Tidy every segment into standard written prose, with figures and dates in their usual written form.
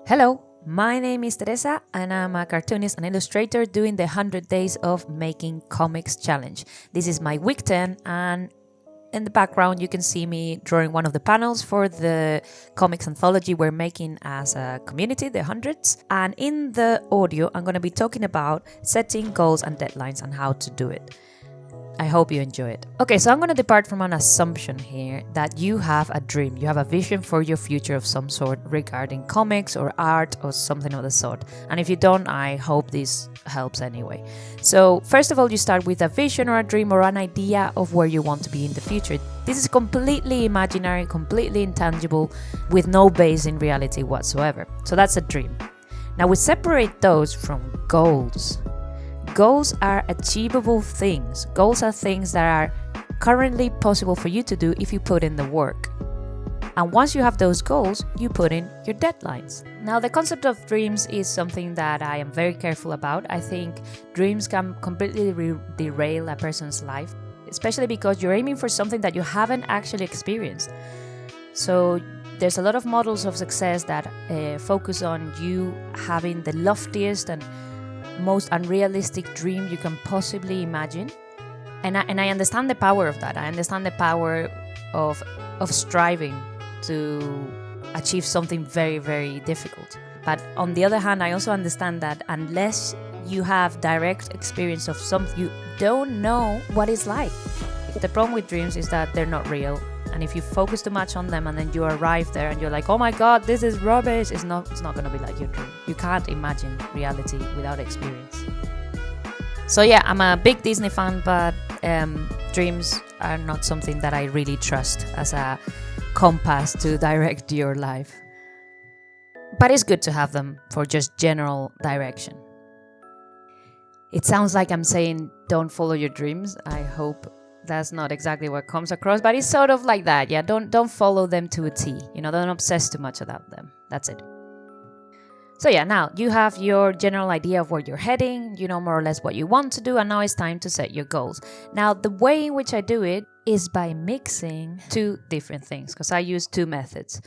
Hello, my name is Teresa and I'm a cartoonist and illustrator doing the 100 Days of Making Comics Challenge. This is my week 10 and in the background you can see me drawing one of the panels for the comics anthology we're making as a community, the hundreds. And in the audio I'm going to be talking about setting goals and deadlines and how to do it. I hope you enjoy it. Okay, so I'm going to depart from an assumption here that you have a dream, you have a vision for your future of some sort regarding comics or art or something of the sort. And if you don't, I hope this helps anyway. So first of all, you start with a vision or a dream or an idea of where you want to be in the future. This is completely imaginary, completely intangible, with no base in reality whatsoever. So that's a dream. Now we separate those from goals. Goals are achievable things. Goals are things that are currently possible for you to do if you put in the work. And once you have those goals, you put in your deadlines. Now, the concept of dreams is something that I am very careful about. I think dreams can completely derail a person's life, especially because you're aiming for something that you haven't actually experienced. So there's a lot of models of success that focus on you having the loftiest and most unrealistic dream you can possibly imagine, and I understand the power of that. I understand the power of striving to achieve something very, very difficult. But on the other hand, I also understand that unless you have direct experience of something, you don't know what it's like. The problem with dreams is that they're not real. And if you focus too much on them and then you arrive there and you're like, oh my God, this is rubbish, it's not going to be like your dream. You can't imagine reality without experience. So yeah, I'm a big Disney fan, but dreams are not something that I really trust as a compass to direct your life. But it's good to have them for just general direction. It sounds like I'm saying don't follow your dreams. I hope that's not exactly what comes across, but it's sort of like that. Yeah, don't follow them to a T. Don't obsess too much about them. That's it. So yeah, now you have your general idea of where you're heading, you know more or less what you want to do, and now it's time to set your goals. Now, the way in which I do it is by mixing two different things, because I use two methods.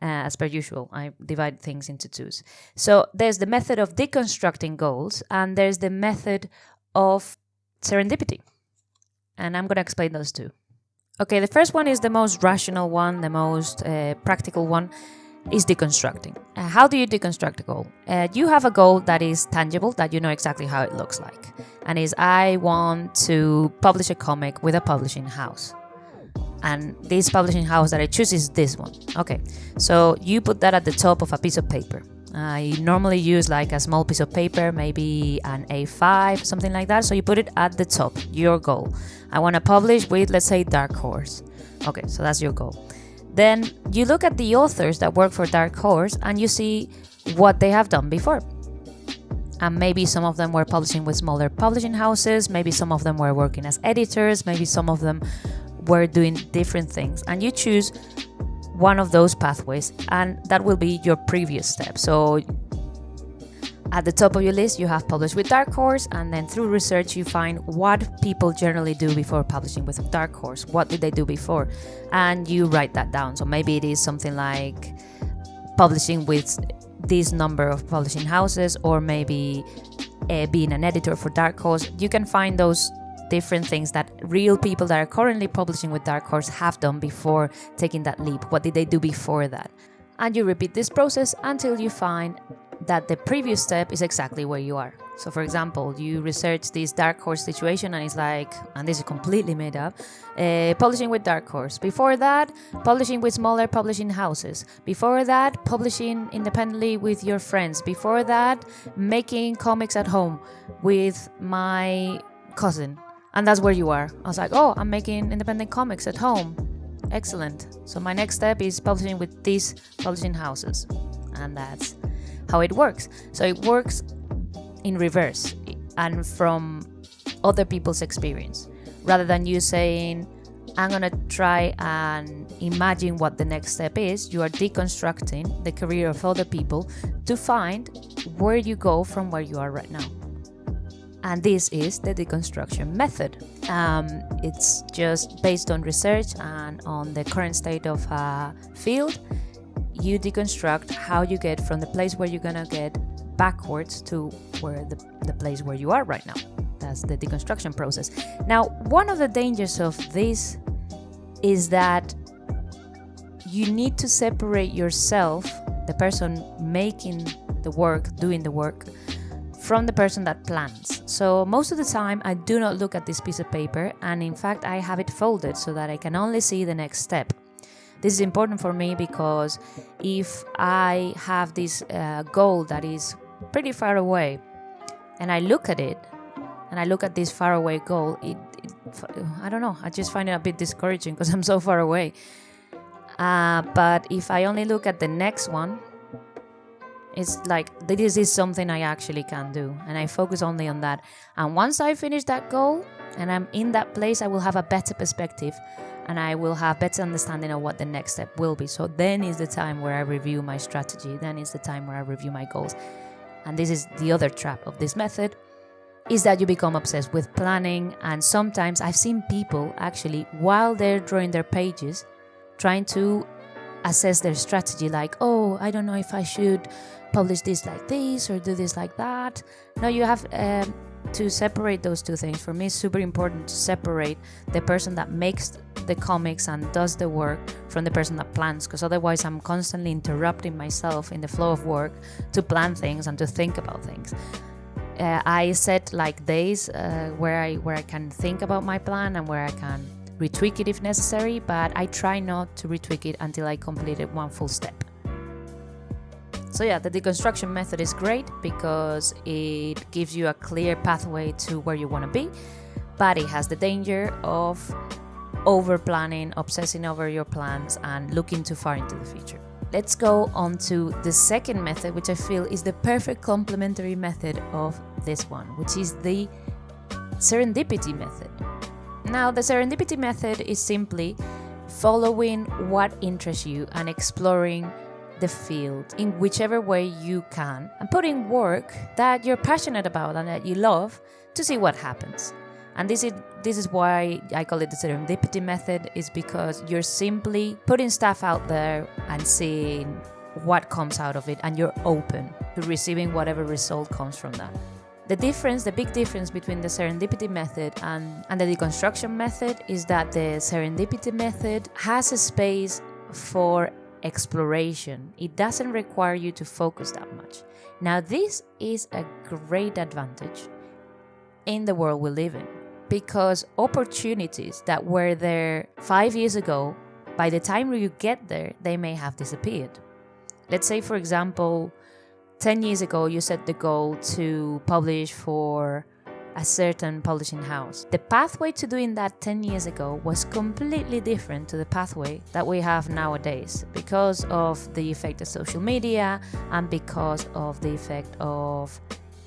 As per usual, I divide things into twos. So there's the method of deconstructing goals, and there's the method of serendipity. And I'm going to explain those two. Okay, the first one is the most rational one, the most practical one, is deconstructing. How do you deconstruct a goal? You have a goal that is tangible, that you know exactly how it looks like. And is, I want to publish a comic with a publishing house. And this publishing house that I choose is this one. Okay, so you put that at the top of a piece of paper. I normally use like a small piece of paper, maybe an A5, something like that. So you put it at the top, your goal. I want to publish with, let's say, Dark Horse. Okay, so that's your goal. Then you look at the authors that work for Dark Horse and you see what they have done before. And maybe some of them were publishing with smaller publishing houses. Maybe some of them were working as editors. Maybe some of them were doing different things. And you choose one of those pathways, and that will be your previous step. So at the top of your list, you have published with Dark Horse, and then through research, you find what people generally do before publishing with Dark Horse. What did they do before? And you write that down. So maybe it is something like publishing with this number of publishing houses, or maybe being an editor for Dark Horse. You can find those different things that real people that are currently publishing with Dark Horse have done before taking that leap. What did they do before that? And you repeat this process until you find that the previous step is exactly where you are. So for example, you research this Dark Horse situation and it's like, and this is completely made up, publishing with Dark Horse. Before that, publishing with smaller publishing houses. Before that, publishing independently with your friends. Before that, making comics at home with my cousin. And that's where you are. I was like, oh, I'm making independent comics at home. Excellent. So my next step is publishing with these publishing houses. And that's how it works. So it works in reverse and from other people's experience. Rather than you saying, I'm going to try and imagine what the next step is, you are deconstructing the career of other people to find where you go from where you are right now. And this is the deconstruction method. It's just based on research and on the current state of a field. you deconstruct how you get from the place where you're gonna get backwards to where the place where you are right now. That's the deconstruction process. Now, one of the dangers of this is that you need to separate yourself, the person making the work, doing the work, from the person that plans. So most of the time I do not look at this piece of paper, and in fact I have it folded so that I can only see the next step. This is important for me because if I have this goal that is pretty far away and I look at it and I look at this far away goal, I don't know, I just find it a bit discouraging because I'm so far away. But if I only look at the next one, it's like this is something I actually can do, and I focus only on that. And once I finish that goal and I'm in that place, I will have a better perspective and I will have better understanding of what the next step will be. So then is the time where I review my strategy. Then is the time where I review my goals. And this is the other trap of this method, is that you become obsessed with planning. And sometimes I've seen people actually, while they're drawing their pages, trying to assess their strategy, like, oh, I don't know if I should publish this like this or do this like that. No, you have to separate those two things. For me, it's super important to separate the person that makes the comics and does the work from the person that plans, because otherwise I'm constantly interrupting myself in the flow of work to plan things and to think about things. I set like days where I can think about my plan and where I can retweak it if necessary, but I try not to retweak it until I completed one full step. So yeah, the deconstruction method is great because it gives you a clear pathway to where you want to be, but it has the danger of over planning, obsessing over your plans, and looking too far into the future. Let's go on to the second method, which I feel is the perfect complementary method of this one, which is the serendipity method. Now, the serendipity method is simply following what interests you and exploring the field in whichever way you can, and putting work that you're passionate about and that you love to see what happens. And this is why I call it the serendipity method, is because you're simply putting stuff out there and seeing what comes out of it, and you're open to receiving whatever result comes from that. The big difference between the serendipity method and the deconstruction method is that the serendipity method has a space for exploration. It doesn't require you to focus that much. Now, this is a great advantage in the world we live in, because opportunities that were there 5 years ago, by the time you get there, they may have disappeared. Let's say, for example, 10 years ago, you set the goal to publish for a certain publishing house. The pathway to doing that 10 years ago was completely different to the pathway that we have nowadays, because of the effect of social media and because of the effect of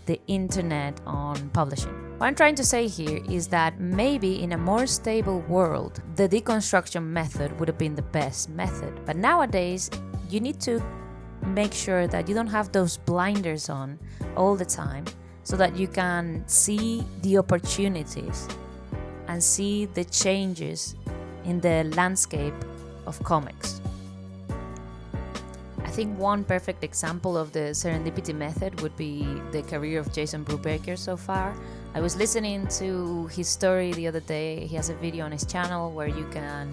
the internet on publishing. What I'm trying to say here is that maybe in a more stable world, the deconstruction method would have been the best method. But nowadays, you need to make sure that you don't have those blinders on all the time, so that you can see the opportunities and see the changes in the landscape of comics. I think one perfect example of the serendipity method would be the career of Jason Brubaker so far. I was listening to his story the other day. He has a video on his channel where you can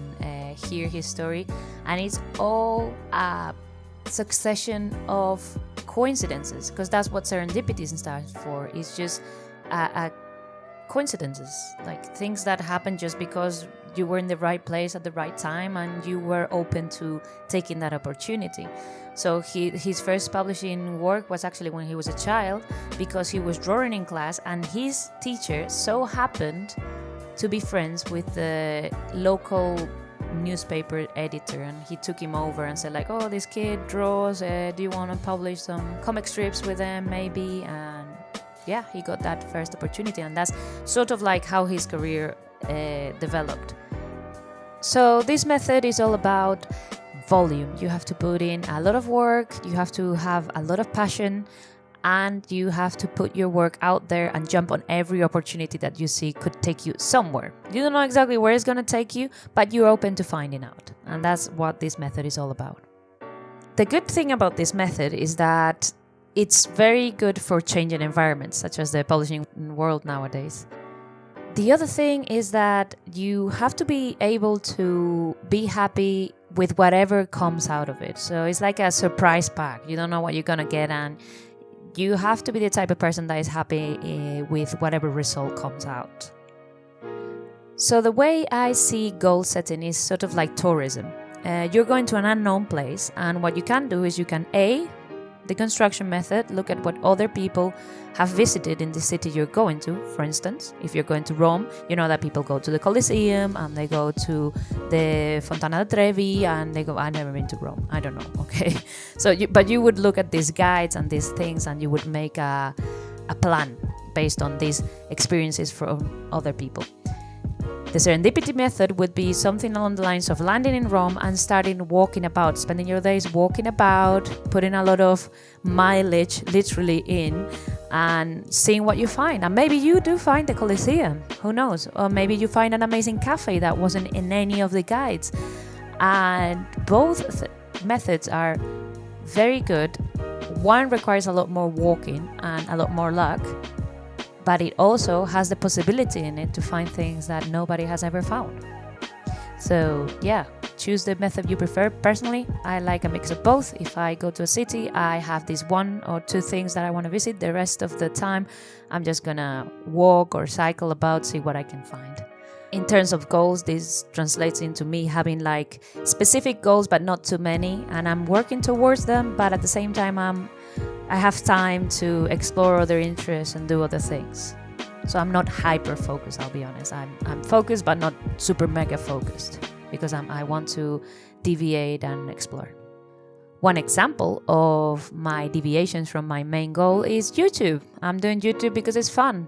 hear his story, and it's all a succession of coincidences, because that's what serendipity stands for. It's just coincidences, like things that happen just because you were in the right place at the right time and you were open to taking that opportunity. So his first publishing work was actually when he was a child, because he was drawing in class and his teacher so happened to be friends with the local newspaper editor, and he took him over and said like, oh, this kid draws, do you want to publish some comic strips with them maybe? And yeah, he got that first opportunity, and that's sort of like how his career developed. So this method is all about volume. You have to put in a lot of work, you have to have a lot of passion, and you have to put your work out there and jump on every opportunity that you see could take you somewhere. You don't know exactly where it's going to take you, but you're open to finding out. And that's what this method is all about. The good thing about this method is that it's very good for changing environments, such as the publishing world nowadays. The other thing is that you have to be able to be happy with whatever comes out of it. So it's like a surprise pack. You don't know what you're going to get, and you have to be the type of person that is happy with whatever result comes out. So the way I see goal setting is sort of like tourism. You're going to an unknown place, and what you can do is you can the construction method, look at what other people have visited in the city you're going to. For instance, if you're going to Rome, you know that people go to the Colosseum and they go to the Fontana di Trevi and they go, I've never been to Rome, I don't know, okay? But you would look at these guides and these things, and you would make a plan based on these experiences from other people. The serendipity method would be something along the lines of landing in Rome and starting walking about, spending your days walking about, putting a lot of mileage literally in, and seeing what you find. And maybe you do find the Colosseum, who knows? Or maybe you find an amazing cafe that wasn't in any of the guides. And both methods are very good. One requires a lot more walking and a lot more luck, but it also has the possibility in it to find things that nobody has ever found. So yeah, choose the method you prefer. Personally, I like a mix of both. If I go to a city, I have these 1 or 2 things that I want to visit. The rest of the time, I'm just gonna walk or cycle about, see what I can find. In terms of goals, this translates into me having like specific goals, but not too many, and I'm working towards them, but at the same time, I have time to explore other interests and do other things. So I'm not hyper focused, I'll be honest. I'm focused, but not super mega focused, because I want to deviate and explore. One example of my deviations from my main goal is YouTube. I'm doing YouTube because it's fun.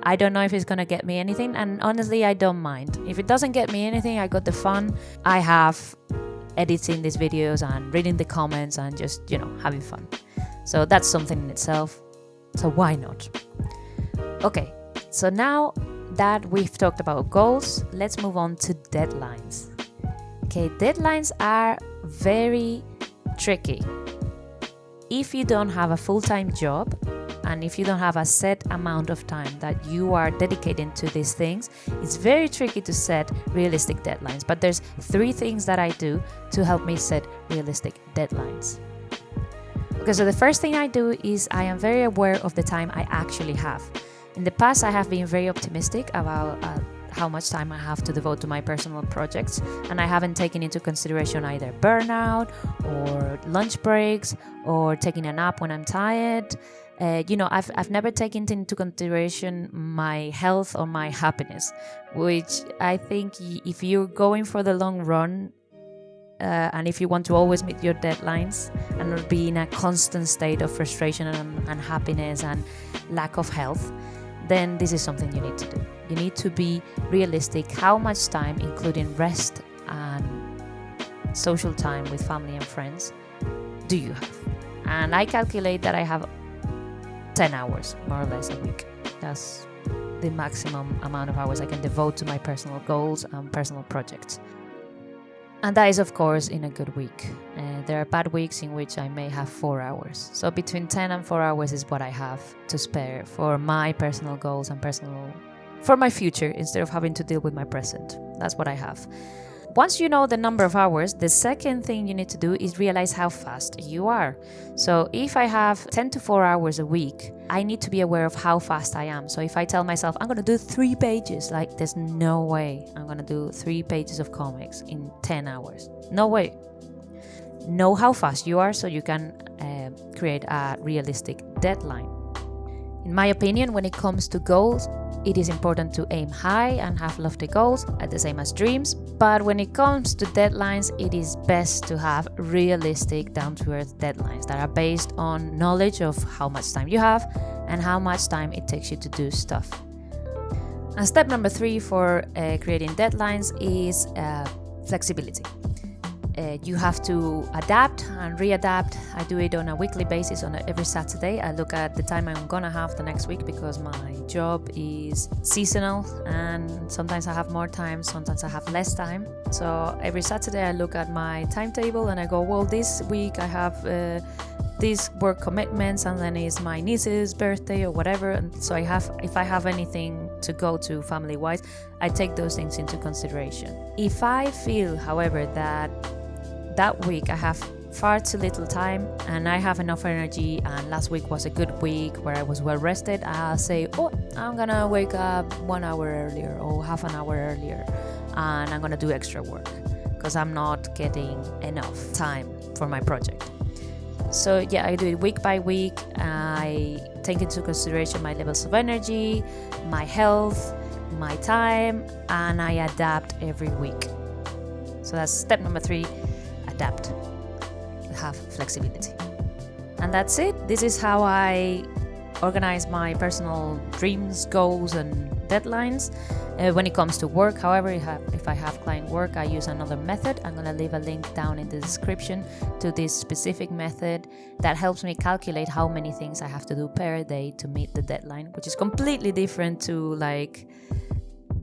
I don't know if it's gonna get me anything, and honestly, I don't mind. If it doesn't get me anything, I got the fun I have editing these videos and reading the comments and just, having fun. So that's something in itself. So why not? Okay, so now that we've talked about goals, let's move on to deadlines. Okay, deadlines are very tricky. If you don't have a full-time job, and if you don't have a set amount of time that you are dedicating to these things, it's very tricky to set realistic deadlines. But there's 3 things that I do to help me set realistic deadlines. Okay, so the first thing I do is I am very aware of the time I actually have. In the past, I have been very optimistic about how much time I have to devote to my personal projects, and I haven't taken into consideration either burnout or lunch breaks or taking a nap when I'm tired. I've never taken into consideration my health or my happiness, which I think if you're going for the long run, and if you want to always meet your deadlines and not be in a constant state of frustration and unhappiness and lack of health, then this is something you need to do. You need to be realistic. How much time, including rest and social time with family and friends, do you have? And I calculate that I have 10 hours, more or less, a week. That's the maximum amount of hours I can devote to my personal goals and personal projects. And that is, of course, in a good week. There are bad weeks in which I may have 4 hours. So between 10 and 4 hours is what I have to spare for my personal goals and for my future, instead of having to deal with my present. That's what I have. Once you know the number of hours, the second thing you need to do is realize how fast you are. So if I have 10 to 4 hours a week, I need to be aware of how fast I am. So if I tell myself, I'm going to do 3 pages, like there's no way I'm going to do 3 pages of comics in 10 hours. No way. Know how fast you are so you can create a realistic deadline. In my opinion, when it comes to goals, it is important to aim high and have lofty goals, the same as dreams. But when it comes to deadlines, it is best to have realistic, down-to-earth deadlines that are based on knowledge of how much time you have and how much time it takes you to do stuff. And step number 3 for creating deadlines is flexibility. You have to adapt and readapt. I do it on a weekly basis. On every Saturday, I look at the time I'm gonna have the next week, because my job is seasonal and sometimes I have more time, sometimes I have less time. So every Saturday I look at my timetable and I go, well, this week I have these work commitments, and then it's my niece's birthday or whatever, and so if I have anything to go to family wise, I take those things into consideration. If I feel, however, that week I have far too little time and I have enough energy, and last week was a good week where I was well rested, I'll say, oh, I'm gonna wake up 1 hour earlier or half an hour earlier, and I'm gonna do extra work because I'm not getting enough time for my project. So yeah, I do it week by week. I take into consideration my levels of energy, my health, my time, and I adapt every week. So that's step number 3, adapt. Have flexibility. And that's it. This is how I organize my personal dreams, goals, and deadlines. When it comes to work, however, if I have client work, I use another method. I'm going to leave a link down in the description to this specific method that helps me calculate how many things I have to do per day to meet the deadline, which is completely different to like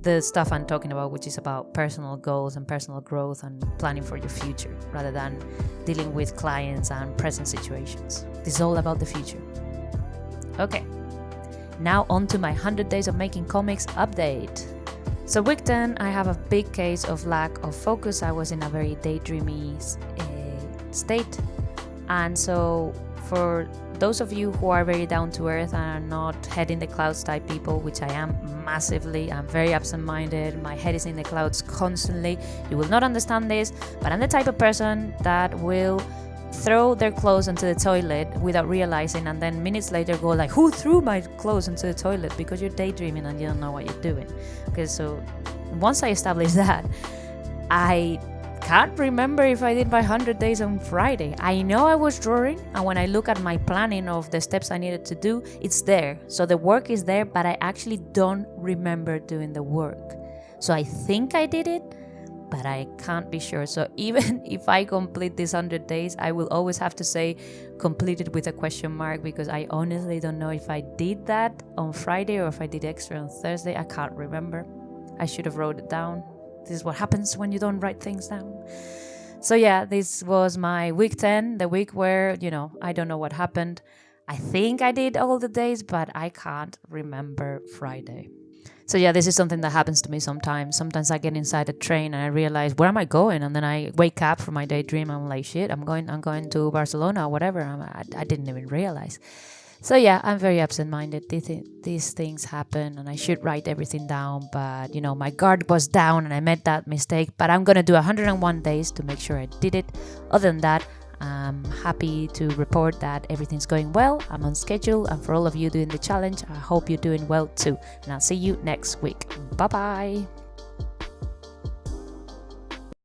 the stuff I'm talking about, which is about personal goals and personal growth and planning for your future, rather than dealing with clients and present situations. This is all about the future. Okay, now on to my 100 days of making comics update. So week 10, I have a big case of lack of focus. I was in a very daydreamy state. And so for those of you who are very down to earth and are not head in the clouds type people, which I am massively, I'm very absent-minded, my head is in the clouds constantly, you will not understand this, but I'm the type of person that will throw their clothes into the toilet without realizing, and then minutes later go like, who threw my clothes into the toilet? Because you're daydreaming and you don't know what you're doing. Okay, so once I established that, I can't remember if I did my 100 days on Friday. I know I was drawing, and when I look at my planning of the steps I needed to do, it's there. So the work is there, but I actually don't remember doing the work. So I think I did it, but I can't be sure. So even if I complete these 100 days, I will always have to say completed with a question mark, because I honestly don't know if I did that on Friday or if I did extra on Thursday. I can't remember. I should have wrote it down. This is what happens when you don't write things down. So yeah, this was my week 10, the week where, I don't know what happened. I think I did all the days, but I can't remember Friday. So yeah, this is something that happens to me sometimes. Sometimes I get inside a train and I realize, where am I going? And then I wake up from my daydream. I'm like, shit, I'm going to Barcelona or whatever. I didn't even realize. So yeah, I'm very absent-minded. These things happen and I should write everything down. But, my guard was down and I made that mistake. But I'm going to do 101 days to make sure I did it. Other than that, I'm happy to report that everything's going well. I'm on schedule, and for all of you doing the challenge, I hope you're doing well too. And I'll see you next week. Bye-bye.